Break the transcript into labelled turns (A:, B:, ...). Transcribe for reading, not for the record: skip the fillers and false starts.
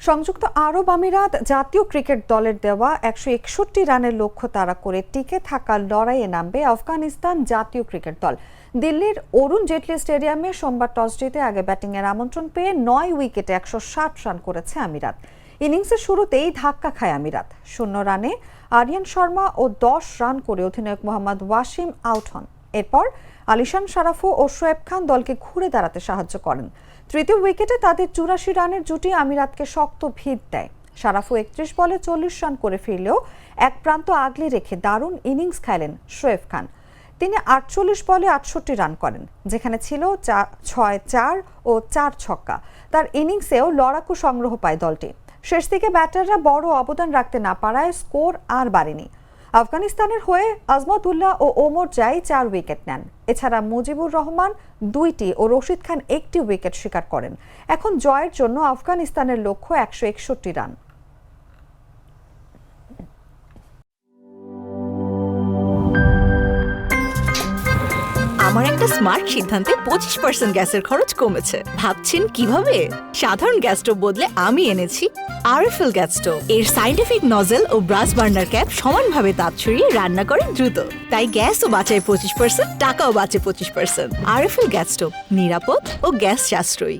A: সংযুক্ত আরব আমিরাত জাতীয় ক্রিকেট দলের দেওয়া 161 রানের লক্ষ্য তাড়া করে টিকে থাকার লড়াইয়ে নামবে আফগানিস্তান জাতীয় ক্রিকেট দল। দিল্লির অরুণ জেটলি স্টেডিয়ামে সোমবার টস জিতে আগে ব্যাটিংয়ের আমন্ত্রণ পেয়ে 9 উইকেটে 160 রান করেছে আমিরাত। ইনিংসের শুরুতেই ধাক্কা খায় আমিরাত। 0 রানে আরিয়ান শর্মা ও 10 রান করে অধিনায়ক মোহাম্মদ ওয়াসিম আউট হন। এরপর আলিশান শারাফু ও শোয়েব খান দলকে ঘুরে দাঁড়াতে সাহায্য করেন। তৃতীয় উইকেটে তাদের 84 রানের জুটি আমিরাতকে শক্ত ভিত দেয়। শারাফু 31 বলে 40 রান করে ফিরলেও এক প্রান্ত আগলে রেখে দারুণ ইনিংস খেলেন শোয়েব খান। তিনি 48 বলে 68 রান করেন, যেখানে ছিল 6-4 ও 4 ছক্কা। তার ইনিংসেও লড়াকু সংগ্রহ পায় দলটি। শেষ দিকে ব্যাটাররা বড় অবদান রাখতে না পারায় স্কোর আর বাড়েনি। আফগানিস্তানের হয়ে আজমত উল্লাহ ও ওমর জাই 4 উইকেট নেন। এছাড়া মুজিবুর রহমান 2টি ও রশিদ খান 1টি উইকেট শিকার করেন। এখন জয়ের জন্য আফগানিস্তানের লক্ষ্য 161 রান।
B: আমার একটা স্মার্ট সিদ্ধান্তে 25% গ্যাসের খরচ কমেছে। ভাবছেন কিভাবে? সাধারণ গ্যাস স্টোভ বদলে আমি এনেছি আরএফএল গ্যাস স্টোভ। এর সাইন্টিফিক নজল ও ব্রাস বার্নার ক্যাপ সমানভাবে তাপ ছড়িয়ে রান্না করে দ্রুত। তাই গ্যাসও বাঁচায় 25%, টাকাও বাঁচে 25%। আরএফএল গ্যাস স্টোভ নিরাপদ ও গ্যাস সাশ্রয়ী।